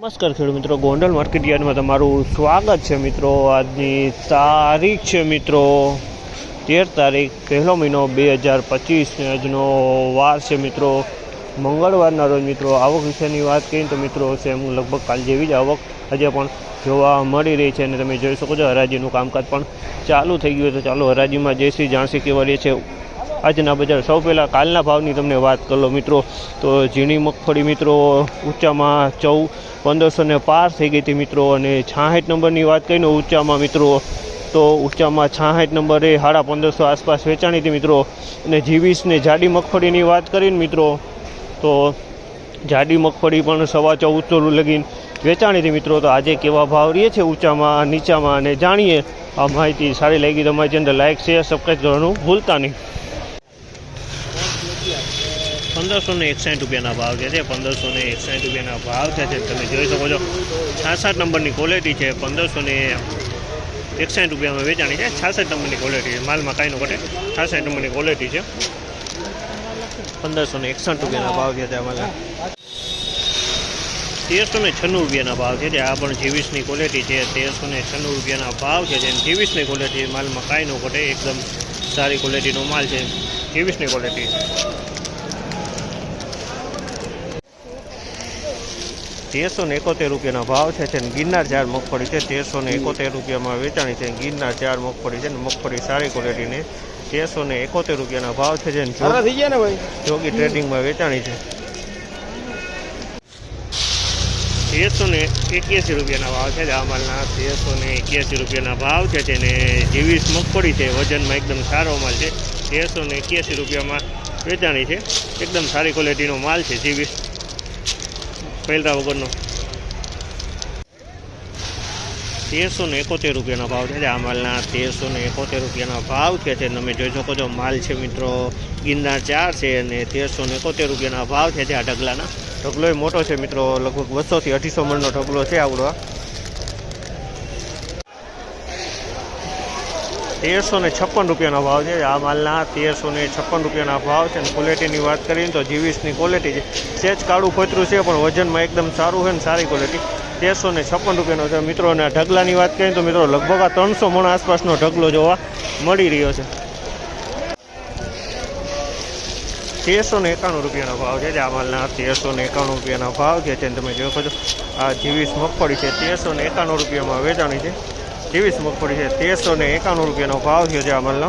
નમસ્કાર ખેડૂત મિત્રો, ગોંડલ માર્કેટ યાર્ડમાં તમારું સ્વાગત છે મિત્રો। આજની તારીખ છે મિત્રો 13 તારીખ 1લો મહિનો 2025 આજનો વાર છે મિત્રો મંગળવારના રોજ મિત્રો। આવક વિશેની વાત કરીએ તો મિત્રો સેમ લગભગ કાલ જેવી જ આવક આજે પણ જોવા મળી રહી છે અને તમે જોઈ શકો છો હરાજીનું કામકાજ પણ ચાલુ થઈ ગયું। તો ચાલો હરાજીમાં જઈશી જાણસી કેવા રહે છે આજના બજાર। સૌ પહેલાં કાલના ભાવની તમને વાત કરી લો મિત્રો, તો ઝીણી મગફળી મિત્રો ઊંચામાં 1500 પાર થઈ ગઈ હતી મિત્રો। અને 66 નંબરની વાત કરીને ઊંચામાં મિત્રો, તો ઊંચામાં 66 નંબરે 1550 આસપાસ વેચાણી હતી મિત્રો। અને G20 ને જાડી મગફળીની વાત કરીને મિત્રો, તો જાડી મગફળી પણ 1450 લગીને વેચાણી હતી મિત્રો। તો આજે કેવા ભાવ રહે છે ઊંચામાં નીચામાં અને જાણીએ। આ માહિતી સારી લાગી તો અમારી ચેનલ લાઈક શેર સબસ્ક્રાઈબ કરવાનું ભૂલતા નહીં। 1561 રૂપિયાના ભાવ છે। 1561 રૂપિયાના ભાવ છે તમે જોઈ શકો છો। 66 નંબરની ક્વોલિટી છે। 1561 રૂપિયામાં વેચાણી છે। 66 નંબરની ક્વોલિટી છે, માલમાં કાંઈ ન ઘટે। 66 નંબરની ક્વોલિટી છે। 1561 રૂપિયાના ભાવ છે આમાં। 1396 રૂપિયાના ભાવ છે। આ પણ G20ની ક્વોલિટી છે। 1396 રૂપિયાના ભાવ છે। G20ની ક્વોલિટી માલમાં કાંઈ ન ઘટે, એકદમ સારી ક્વોલિટીનો માલ છે G20ની ક્વોલિટી। 1371 રૂપિયાના ભાવ છે। ગિરનાર 4 મગફળી છે। 1371 રૂપિયામાં વેચાણી છે ગિરનાર 4 મગફળી છે। મગફળી સારી ક્વોલિટીની 1371 રૂપિયાના ભાવ છે। જોગી ટ્રેડિંગમાં વેચાણી છે। 1381 રૂપિયાના ભાવ છે આ માલના। 1381 રૂપિયાના ભાવ છે અને G20 મગફળી છે, વજનમાં એકદમ સારો માલ છે। 1381 રૂપિયામાં વેચાણી છે, એકદમ સારી ક્વોલિટીનો માલ છે G20 પહેલા વગરનો। 1371 રૂપિયાના ભાવ છે આ માલના। 1371 રૂપિયાના ભાવ છે તમે જોઈ શકો છો। માલ છે મિત્રો ગિરનાર 4 છે અને 1371 રૂપિયાના ભાવ છે આ ઢગલાના। ઢગલો એ મોટો છે મિત્રો, લગભગ 200 થી 250 મણનો ઢગલો છે આવડો। 1356 રૂપિયાના ભાવ છે આ માલના। 1356 રૂપિયાના ભાવ છે અને ક્વોલિટીની વાત કરીએ તો G20ની ક્વોલિટી છે। સેજ કાળું ફોતરું છે પણ વજનમાં એકદમ સારું છે ને સારી ક્વોલિટી। 1356 રૂપિયાનો છે મિત્રો। અને આ ઢગલાની વાત કરીએ તો મિત્રો લગભગ આ 300 મણ આસપાસનો ઢગલો જોવા મળી રહ્યો છે। 1391 રૂપિયાનો ભાવ છે આ માલના। 1391 રૂપિયાના ભાવ છે તમે જોઈ શકો છો। આ G20 મગફળી છે 1391 રૂપિયામાં વેચાણી છે। G20 મગફળી છે 1391 રૂપિયાનો ભાવ છે આ માલનો।